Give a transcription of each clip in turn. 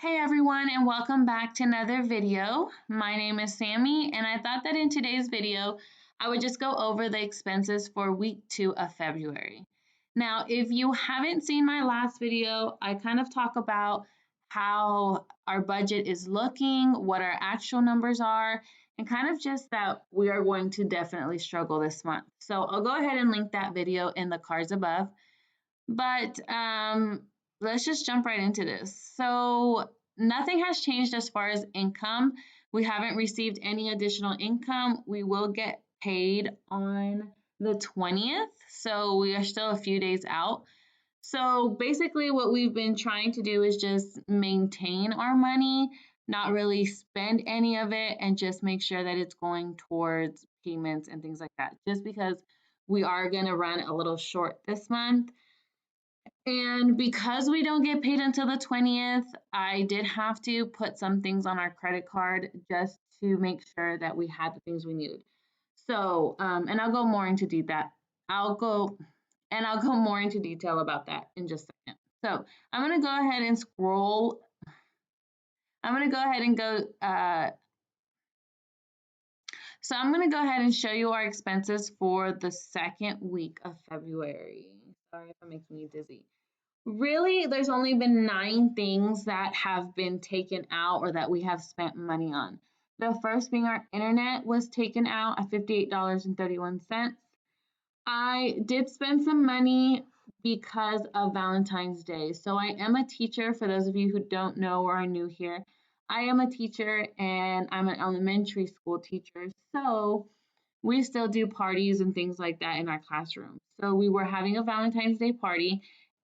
Hey everyone, and welcome back to another video. My name is Sammie, and I thought that in today's video, I would just go over the expenses for week 2 of February. Now, if you haven't seen my last video, I kind of talk about how our budget is looking, what our actual numbers are, and kind of just that we are going to definitely struggle this month. So I'll go ahead and link that video in the cards above. But let's just jump right into this. So nothing has changed as far as income. We haven't received any additional income. We will get paid on the 20th, so we are still a few days out. So basically what we've been trying to do is just maintain our money, not really spend any of it, and just make sure that it's going towards payments and things like that, just because we are going to run a little short this month. And because we don't get paid until the 20th, I did have to put some things on our credit card just to make sure that we had the things we needed. So, and I'll go more into detail. I'll go more into detail about that in just a second. So I'm gonna go ahead and scroll. I'm gonna go ahead and go. So I'm gonna go ahead and show you our expenses for the second week of February. Sorry if I'm making you dizzy. Really, there's only been 9 things that have been taken out or that we have spent money on. The first being our internet was taken out at $58.31. I did spend some money because of Valentine's Day. So I am a teacher, for those of you who don't know or are new here. I am a teacher and I'm an elementary school teacher. So we still do parties and things like that in our classroom. So we were having a Valentine's Day party,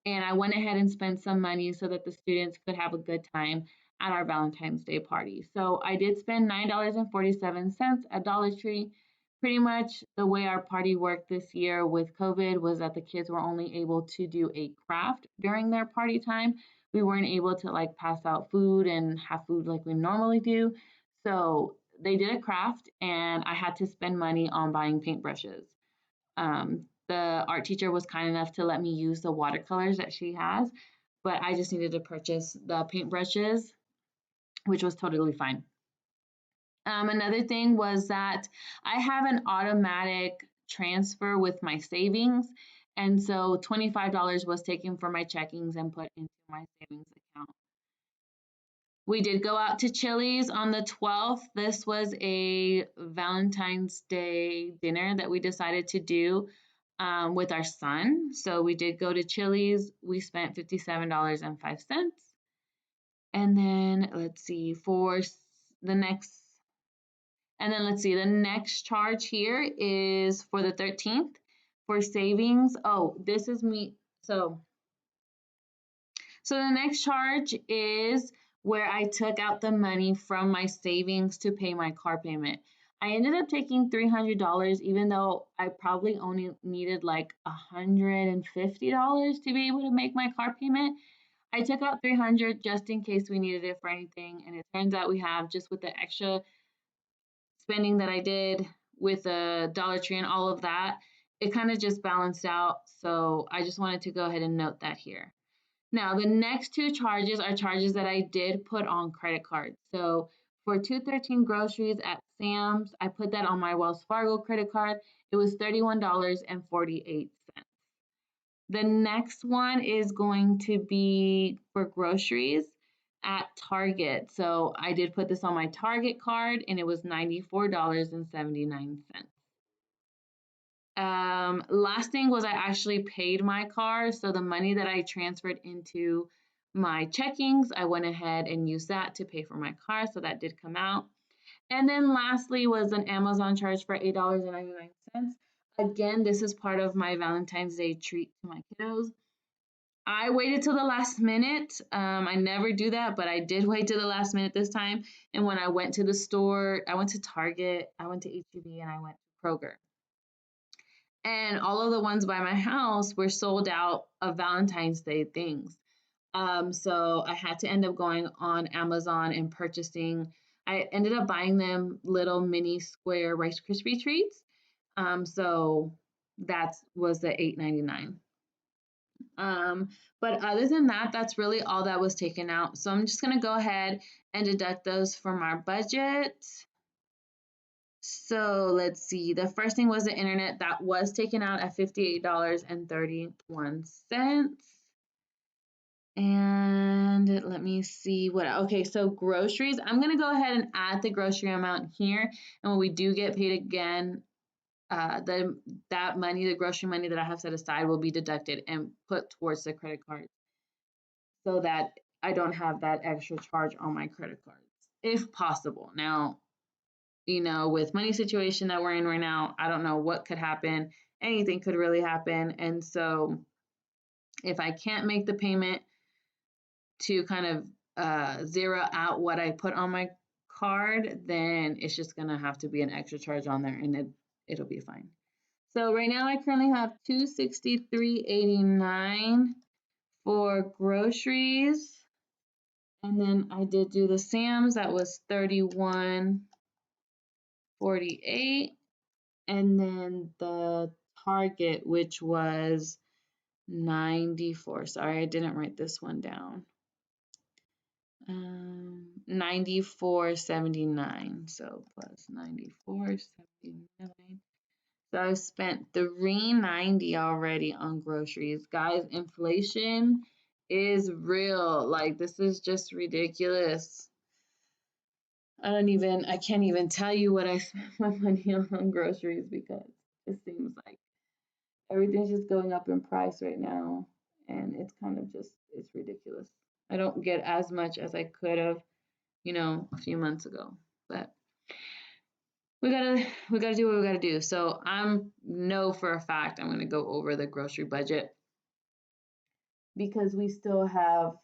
and I went ahead and spent some money so that the students could have a good time at our Valentine's Day party. So I did spend $9.47 at Dollar Tree. Pretty much the way our party worked this year with COVID was that the kids were only able to do a craft during their party time. We weren't able to like pass out food and have food like we normally do. So they did a craft, and I had to spend money on buying paintbrushes. The art teacher was kind enough to let me use the watercolors that she has, but I just needed to purchase the paintbrushes, which was totally fine. Another thing was that I have an automatic transfer with my savings, and so $25 was taken from my checkings and put into my savings account. We did go out to Chili's on the 12th. This was a Valentine's Day dinner that we decided to do with our son. So we did go to Chili's. We spent $57.05. And then let's see, the next, the next charge here is for the 13th for savings. Oh, this is me. So the next charge is where I took out the money from my savings to pay my car payment. I ended up taking $300, even though I probably only needed like $150 to be able to make my car payment. I took out $300 just in case we needed it for anything, and it turns out we have, just with the extra spending that I did with the Dollar Tree and all of that, it kind of just balanced out. So I just wanted to go ahead and note that here. Now, the next 2 charges are charges that I did put on credit cards. So for 213 groceries at Sam's, I put that on my Wells Fargo credit card. It was $31.48. The next one is going to be for groceries at Target. So I did put this on my Target card, and it was $94.79. Last thing was I actually paid my car. So the money that I transferred into my checkings, I went ahead and used that to pay for my car. So that did come out. And then lastly was an Amazon charge for $8.99. Again, this is part of my Valentine's Day treat to my kiddos. I waited till the last minute. I never do that, but I did wait till the last minute this time. And when I went to the store, I went to Target, I went to H-E-B, and I went to Kroger. And all of the ones by my house were sold out of Valentine's Day things. So I had to end up going on Amazon and purchasing. I ended up buying them little mini square Rice Krispie treats. So that was the $8.99. But other than that, that's really all that was taken out. So I'm just gonna go ahead and deduct those from our budget. So let's see. The first thing was the internet that was taken out at $58.31. And let me see what, okay, so groceries. I'm gonna go ahead and add the grocery amount here. And when we do get paid again, that money, the grocery money that I have set aside will be deducted and put towards the credit card so that I don't have that extra charge on my credit cards, if possible. Now, with money situation that we're in right now, I don't know what could happen. Anything could really happen. And so if I can't make the payment to kind of zero out what I put on my card, then it's just gonna have to be an extra charge on there, and it'll be fine. So right now I currently have $263.89 for groceries. And then I did do the Sam's, that was $31.48. And then the Target, which was 94. Sorry, I didn't write this one down. 94.79. So plus 94.79. So I've spent $390 already on groceries. Guys, inflation is real. Like, this is just ridiculous. I can't even tell you what I spent my money on groceries because it seems like everything's just going up in price right now. And it's kind of just, it's ridiculous. I don't get as much as I could have, a few months ago. But we gotta do what we gotta do. So I'm know for a fact I'm gonna go over the grocery budget because we still have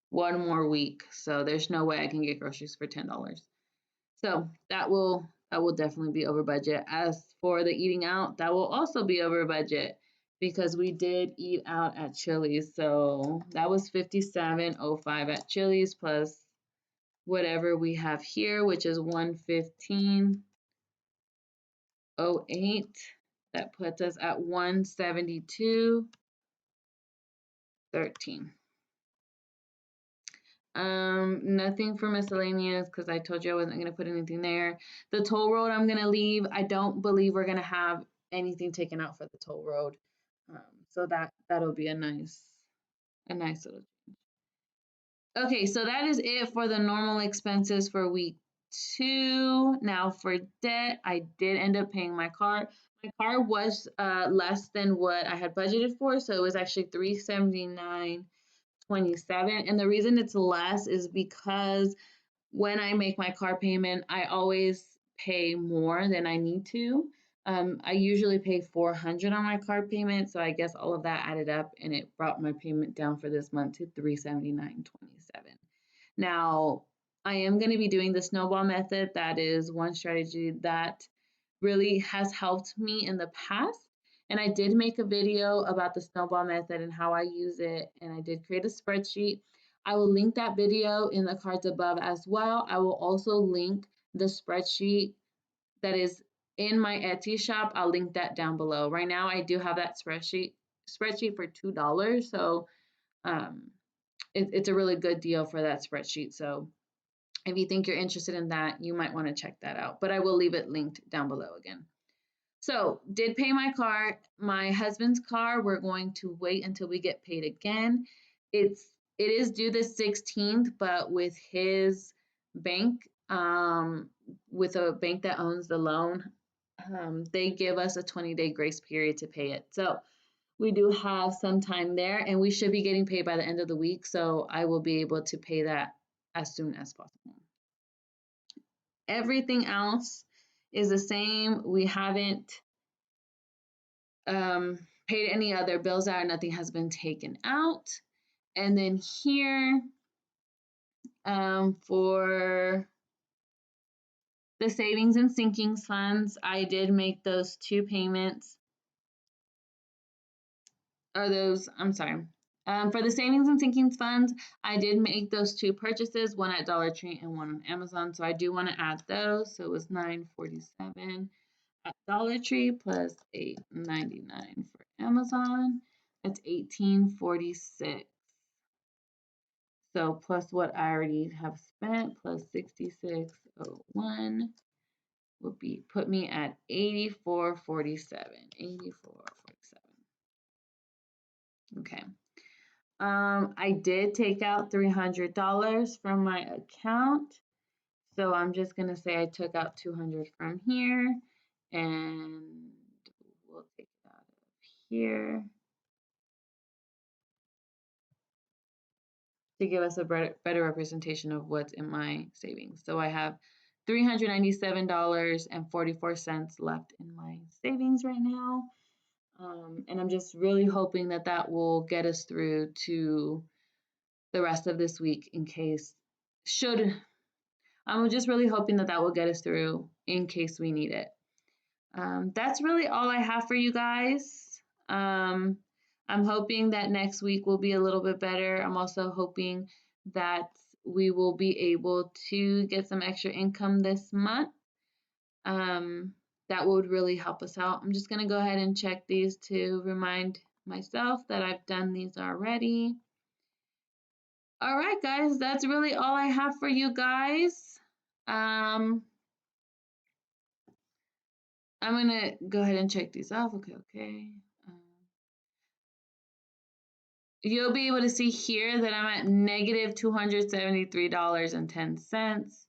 one more week. So there's no way I can get groceries for $10. So that will definitely be over budget. As for the eating out, that will also be over budget because we did eat out at Chili's. So that was $57.05 at Chili's plus whatever we have here, which is $115.08. That puts us at $172.13. Nothing for miscellaneous because I told you I wasn't gonna put anything there. The toll road I'm gonna leave. I don't believe we're gonna have anything taken out for the toll road. So that'll be a nice little. Okay, so that is it for the normal expenses for week 2. Now for debt, I did end up paying my car. My car was less than what I had budgeted for, so it was actually $379.27. And the reason it's less is because when I make my car payment, I always pay more than I need to. I usually pay $400 on my car payment, so I guess all of that added up, and it brought my payment down for this month to $379.27. Now, I am going to be doing the snowball method. That is one strategy that really has helped me in the past. And I did make a video about the snowball method and how I use it, and I did create a spreadsheet. I will link that video in the cards above as well. I will also link the spreadsheet that is in my Etsy shop. I'll link that down below. Right now, I do have that spreadsheet for $2, so it's a really good deal for that spreadsheet. So if you think you're interested in that, you might want to check that out. But I will leave it linked down below again. So did pay my car. My husband's car, we're going to wait until we get paid again. It is due the 16th, but with his bank, with a bank that owns the loan, they give us a 20-day grace period to pay it. So we do have some time there, and we should be getting paid by the end of the week. So I will be able to pay that as soon as possible. Everything else is the same. We haven't paid any other bills out. Nothing has been taken out. And then here for the savings and sinking funds, I did make those 2 payments. For the savings and sinking funds, I did make those 2 purchases, one at Dollar Tree and one on Amazon. So I do want to add those. So it was $9.47 at Dollar Tree plus $8.99 for Amazon. it's $18.46. So plus what I already have spent plus 66.01 would be put me at 84.47. 84.47. Okay. I did take out $300 from my account. So I'm just gonna say I took out 200 from here, and we'll take it out of here to give us a better representation of what's in my savings. So I have $397.44 left in my savings right now. And I'm just really hoping that that will get us through to the rest of this week I'm just really hoping that that will get us through in case we need it. That's really all I have for you guys. I'm hoping that next week will be a little bit better. I'm also hoping that we will be able to get some extra income this month. That would really help us out. I'm just going to go ahead and check these to remind myself that I've done these already. All right, guys, that's really all I have for you guys. I'm going to go ahead and check these off. Okay. You'll be able to see here that I'm at negative $273.10.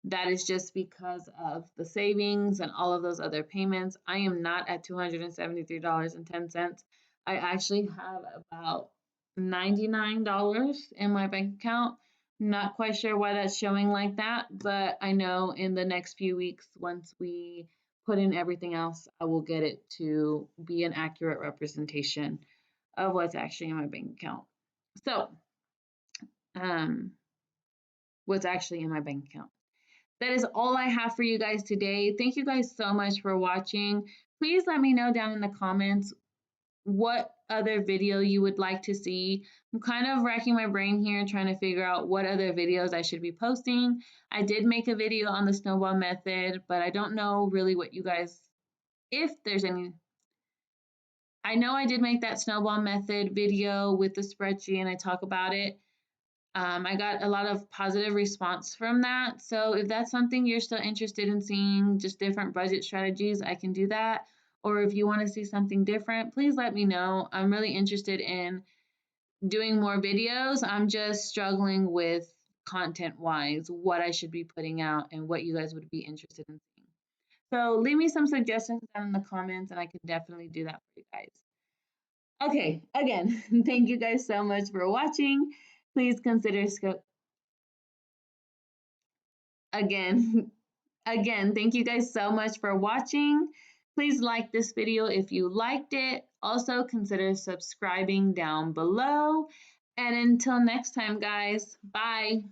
That is just because of the savings and all of those other payments. I am not at $273.10. I actually have about $99 in my bank account. Not quite sure why that's showing like that, but I know in the next few weeks, once we put in everything else, I will get it to be an accurate representation of what's actually in my bank account. So, what's actually in my bank account. That is all I have for you guys today. Thank you guys so much for watching. Please let me know down in the comments what other video you would like to see. I'm kind of racking my brain here trying to figure out what other videos I should be posting. I did make a video on the snowball method, but I don't know really what you guys, if there's any. I know I did make that snowball method video with the spreadsheet and I talk about it. I got a lot of positive response from that. So if that's something you're still interested in seeing, just different budget strategies, I can do that. Or if you want to see something different, please let me know. I'm really interested in doing more videos. I'm just struggling with content-wise, what I should be putting out and what you guys would be interested in seeing. So leave me some suggestions down in the comments and I can definitely do that for you guys. Okay, again, thank you guys so much for watching. Please consider again, thank you guys so much for watching. Please like this video if you liked it. Also consider subscribing down below. And until next time, guys, bye.